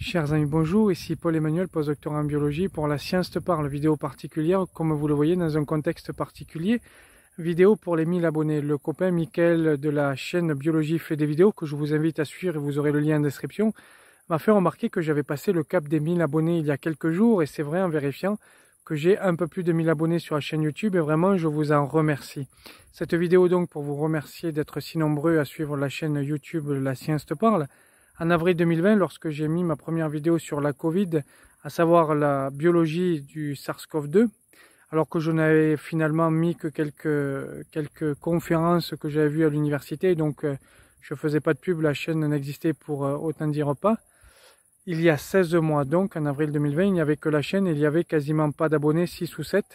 Chers amis, bonjour, ici Paul-Emmanuel, postdoctorat en biologie pour La Science te parle, vidéo particulière, comme vous le voyez, dans un contexte particulier. Vidéo pour les 1000 abonnés. Le copain Mickaël de la chaîne Biologie fait des vidéos que je vous invite à suivre et vous aurez le lien en description, m'a fait remarquer que j'avais passé le cap des 1000 abonnés il y a quelques jours et c'est vrai en vérifiant que j'ai un peu plus de 1000 abonnés sur la chaîne YouTube et vraiment je vous en remercie. Cette vidéo donc pour vous remercier d'être si nombreux à suivre la chaîne YouTube La Science te parle. En avril 2020, lorsque j'ai mis ma première vidéo sur la Covid, à savoir la biologie du SARS-CoV-2, alors que je n'avais finalement mis que quelques conférences que j'avais vues à l'université, donc je ne faisais pas de pub, la chaîne n'existait pour autant dire pas. Il y a 16 mois donc, en avril 2020, il n'y avait que la chaîne, il n'y avait quasiment pas d'abonnés, 6 ou 7,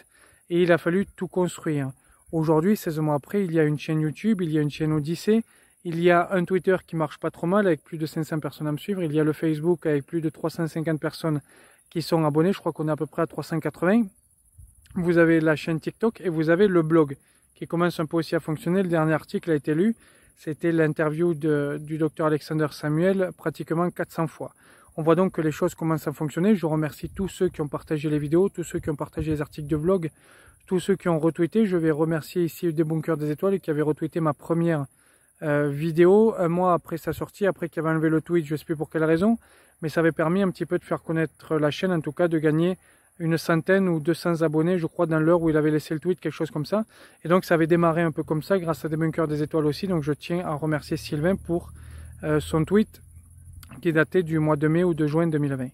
et il a fallu tout construire. Aujourd'hui, 16 mois après, il y a une chaîne YouTube, il y a une chaîne Odyssée, il y a un Twitter qui marche pas trop mal avec plus de 500 personnes à me suivre. Il y a le Facebook avec plus de 350 personnes qui sont abonnées. Je crois qu'on est à peu près à 380. Vous avez la chaîne TikTok et vous avez le blog qui commence un peu aussi à fonctionner. Le dernier article a été lu. C'était l'interview du docteur Alexander Samuel, pratiquement 400 fois. On voit donc que les choses commencent à fonctionner. Je remercie tous ceux qui ont partagé les vidéos, tous ceux qui ont partagé les articles de blog, tous ceux qui ont retweeté. Je vais remercier ici des bunkers des étoiles qui avait retweeté ma première vidéo un mois après sa sortie, après qu'il avait enlevé le tweet, je ne sais plus pour quelle raison, mais ça avait permis un petit peu de faire connaître la chaîne, en tout cas de gagner une centaine ou 200 abonnés, je crois, dans l'heure où il avait laissé le tweet, quelque chose comme ça. Et donc ça avait démarré un peu comme ça, grâce à des bunkers des étoiles aussi, donc je tiens à remercier Sylvain pour son tweet qui datait du mois de mai ou de juin 2020.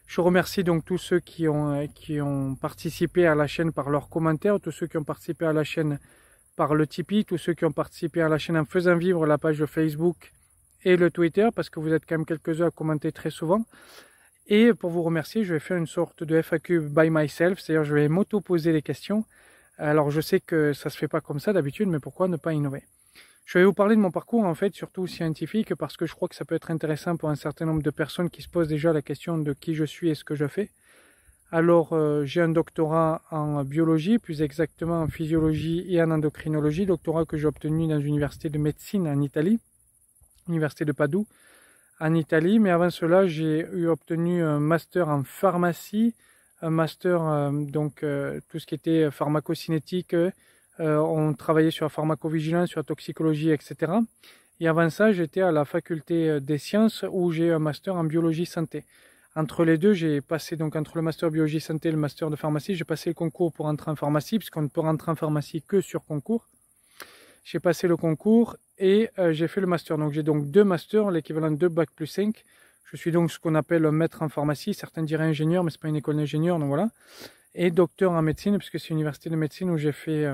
Je remercie donc tous ceux qui ont participé à la chaîne par leurs commentaires, tous ceux qui ont participé à la chaîne par le Tipeee, tous ceux qui ont participé à la chaîne en faisant vivre la page de Facebook et le Twitter, parce que vous êtes quand même quelques-uns à commenter très souvent. Et pour vous remercier, je vais faire une sorte de FAQ by myself, c'est-à-dire je vais m'auto-poser les questions. Alors je sais que ça se fait pas comme ça d'habitude, mais pourquoi ne pas innover? Je vais vous parler de mon parcours en fait, surtout scientifique, parce que je crois que ça peut être intéressant pour un certain nombre de personnes qui se posent déjà la question de qui je suis et ce que je fais. Alors, j'ai un doctorat en biologie, plus exactement en physiologie et en endocrinologie, doctorat que j'ai obtenu dans l'université de médecine en Italie, l'université de Padoue, en Italie. Mais avant cela, j'ai obtenu un master en pharmacie, un master, tout ce qui était pharmacocinétique, on travaillait sur la pharmacovigilance, sur la toxicologie, etc. Et avant ça, j'étais à la faculté des sciences où j'ai un master en biologie santé. Entre les deux, j'ai passé, donc entre le master biologie santé et le master de pharmacie, j'ai passé le concours pour entrer en pharmacie, puisqu'on ne peut rentrer en pharmacie que sur concours. J'ai passé le concours et j'ai fait le master. Donc j'ai donc deux masters, l'équivalent de Bac plus 5. Je suis donc ce qu'on appelle un maître en pharmacie. Certains diraient ingénieur, mais ce n'est pas une école d'ingénieur, donc voilà. Et docteur en médecine, puisque c'est une université de médecine où j'ai fait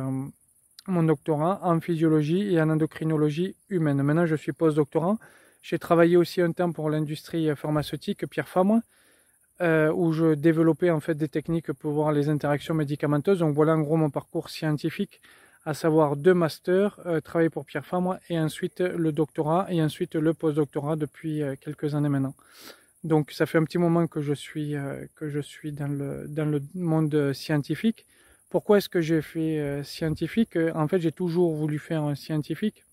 mon doctorat en physiologie et en endocrinologie humaine. Maintenant, je suis post-doctorant. J'ai travaillé aussi un temps pour l'industrie pharmaceutique Pierre Fabre, où je développais en fait des techniques pour voir les interactions médicamenteuses. Donc voilà en gros mon parcours scientifique, à savoir deux masters, travailler pour Pierre Fabre et ensuite le doctorat et ensuite le post-doctorat depuis quelques années maintenant. Donc ça fait un petit moment que je suis dans le monde scientifique. Pourquoi est-ce que j'ai fait scientifique? En fait, j'ai toujours voulu faire un scientifique.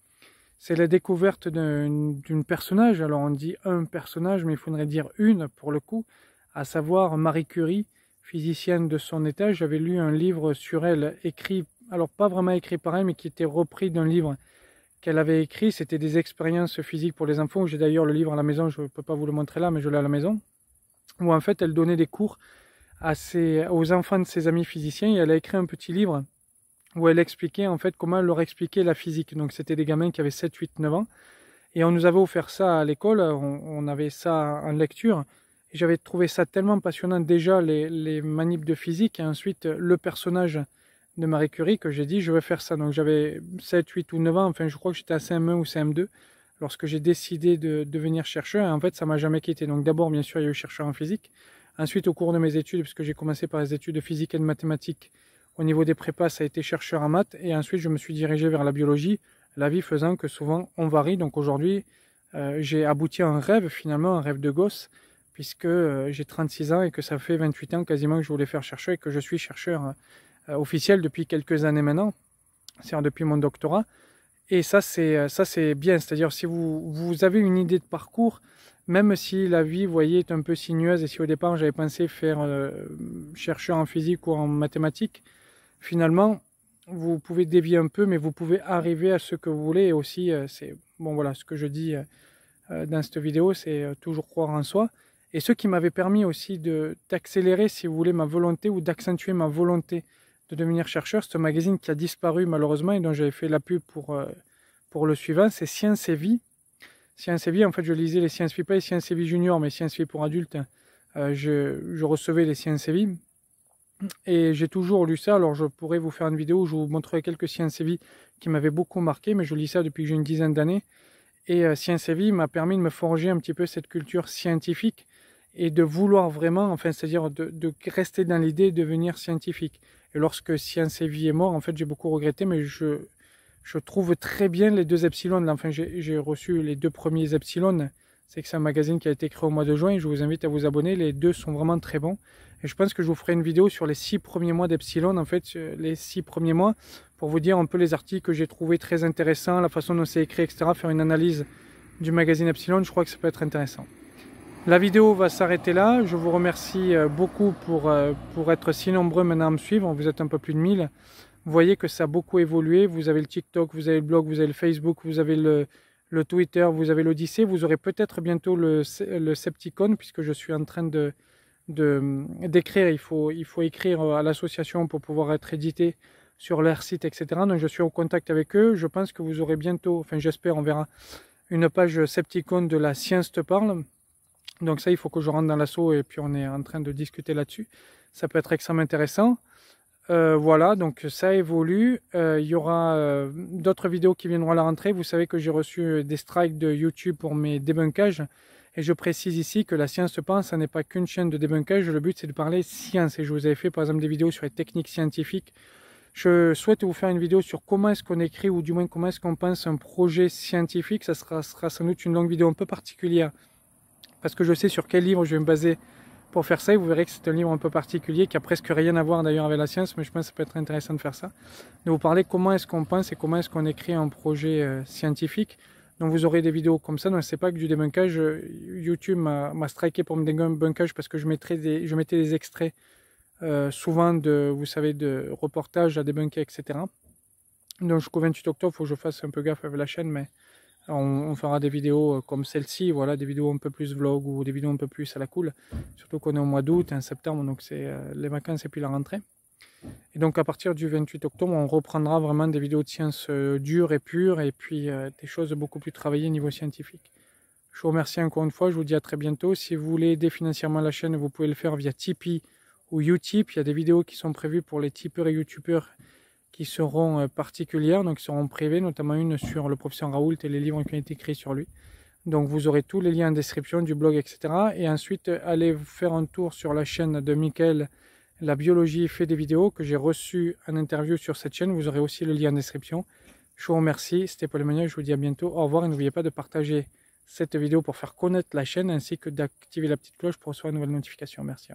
C'est la découverte d'une personnage. Alors on dit un personnage, mais il faudrait dire une pour le coup, à savoir Marie Curie, physicienne de son état. J'avais lu un livre sur elle, écrit, alors pas vraiment écrit par elle, mais qui était repris d'un livre qu'elle avait écrit. C'était des expériences physiques pour les enfants. J'ai d'ailleurs le livre à la maison, je ne peux pas vous le montrer là, mais je l'ai à la maison. Où en fait elle donnait des cours aux enfants de ses amis physiciens et elle a écrit un petit livre où elle expliquait en fait comment elle leur expliquait la physique. Donc c'était des gamins qui avaient 7, 8, 9 ans. Et on nous avait offert ça à l'école, on avait ça en lecture. Et j'avais trouvé ça tellement passionnant déjà, les manips de physique, et ensuite le personnage de Marie Curie, que j'ai dit je vais faire ça. Donc j'avais 7, 8 ou 9 ans, enfin je crois que j'étais à CM1 ou CM2, lorsque j'ai décidé de devenir chercheur. Et en fait ça m'a jamais quitté. Donc d'abord bien sûr il y a eu chercheur en physique. Ensuite au cours de mes études, puisque j'ai commencé par les études de physique et de mathématiques, au niveau des prépas, ça a été chercheur en maths et ensuite je me suis dirigé vers la biologie, la vie faisant que souvent on varie. Donc aujourd'hui, j'ai abouti à un rêve, finalement un rêve de gosse, puisque j'ai 36 ans et que ça fait 28 ans quasiment que je voulais faire chercheur et que je suis chercheur officiel depuis quelques années maintenant, c'est-à-dire depuis mon doctorat. Et ça c'est bien, c'est-à-dire si vous avez une idée de parcours, Même si la vie, vous voyez, est un peu sinueuse, et si au départ j'avais pensé faire chercheur en physique ou en mathématiques, finalement, vous pouvez dévier un peu, mais vous pouvez arriver à ce que vous voulez. Et aussi, c'est bon, voilà, ce que je dis dans cette vidéo, c'est toujours croire en soi. Et ce qui m'avait permis aussi d'accélérer, si vous voulez, ma volonté ou d'accentuer ma volonté de devenir chercheur, c'est un magazine qui a disparu malheureusement et dont j'avais fait la pub pour le suivant, c'est Science et Vie. Science et Vie, en fait, je lisais les Science Vie, pas les Science et Vie Junior, mais Science Vie pour adultes. Je recevais les Science et Vie. Et j'ai toujours lu ça, alors je pourrais vous faire une vidéo où je vous montrerai quelques Science et Vie qui m'avaient beaucoup marqué, mais je lis ça depuis que j'ai une dizaine d'années. Et Science et Vie m'a permis de me forger un petit peu cette culture scientifique et de vouloir vraiment, enfin, c'est-à-dire de rester dans l'idée de devenir scientifique. Et lorsque Science et Vie est mort, en fait, j'ai beaucoup regretté, mais je trouve très bien les deux Epsilon. Enfin, j'ai reçu les deux premiers Epsilon. C'est que c'est un magazine qui a été créé au mois de juin. Je vous invite à vous abonner. Les deux sont vraiment très bons. Et je pense que je vous ferai une vidéo sur les 6 premiers mois d'Epsilon. En fait, les 6 premiers mois, pour vous dire un peu les articles que j'ai trouvé très intéressants, la façon dont c'est écrit, etc. Faire une analyse du magazine Epsilon, je crois que ça peut être intéressant. La vidéo va s'arrêter là. Je vous remercie beaucoup pour être si nombreux maintenant à me suivre. Vous êtes un peu plus de 1000. Vous voyez que ça a beaucoup évolué. Vous avez le TikTok, vous avez le blog, vous avez le Facebook, vous avez le Twitter, vous avez l'Odyssée. Vous aurez peut-être bientôt le Septicon, puisque je suis en train d'écrire. Il faut écrire à l'association pour pouvoir être édité sur leur site, etc. Donc je suis en contact avec eux. Je pense que vous aurez bientôt, enfin j'espère, on verra, une page Septicon de la Science te parle. Donc ça, il faut que je rentre dans l'assaut et puis on est en train de discuter là-dessus. Ça peut être extrêmement intéressant. Voilà, donc ça évolue. Il y aura d'autres vidéos qui viendront à la rentrée. Vous savez que j'ai reçu des strikes de YouTube pour mes débunkages. Et je précise ici que la Science te parle, ça n'est pas qu'une chaîne de débunkage. Le but, c'est de parler science. Et je vous avais fait, par exemple, des vidéos sur les techniques scientifiques. Je souhaite vous faire une vidéo sur comment est-ce qu'on écrit, ou du moins comment est-ce qu'on pense un projet scientifique. Ça sera sans doute une longue vidéo un peu particulière, parce que je sais sur quel livre je vais me baser pour faire ça. Et vous verrez que c'est un livre un peu particulier, qui a presque rien à voir d'ailleurs avec la science, mais je pense que ça peut être intéressant de faire ça. De vous parler comment est-ce qu'on pense et comment est-ce qu'on écrit un projet scientifique. Donc vous aurez des vidéos comme ça. Donc c'est pas que du débunkage. YouTube m'a striké pour me débunkage parce que je mettais des extraits souvent vous savez, de reportages à débunker, etc. Donc jusqu'au 28 octobre, il faut que je fasse un peu gaffe avec la chaîne, mais on fera des vidéos comme celle-ci, voilà, des vidéos un peu plus vlog ou des vidéos un peu plus à la cool. Surtout qu'on est au mois d'août, en septembre, donc c'est les vacances et puis la rentrée. Et donc à partir du 28 octobre, on reprendra vraiment des vidéos de sciences dures et pures, et puis des choses beaucoup plus travaillées au niveau scientifique. Je vous remercie encore une fois, je vous dis à très bientôt. Si vous voulez aider financièrement la chaîne, vous pouvez le faire via Tipeee ou Utip. Il y a des vidéos qui sont prévues pour les tipeurs et youtubeurs qui seront particulières, donc qui seront privées, notamment une sur le professeur Raoult et les livres qui ont été écrits sur lui. Donc vous aurez tous les liens en description du blog, etc. Et ensuite, allez faire un tour sur la chaîne de Michael, La Biologie fait des vidéos, que j'ai reçu en interview sur cette chaîne. Vous aurez aussi le lien en description. Je vous remercie, c'était Paul Emmanuel, je vous dis à bientôt. Au revoir et n'oubliez pas de partager cette vidéo pour faire connaître la chaîne, ainsi que d'activer la petite cloche pour recevoir une nouvelle notification. Merci.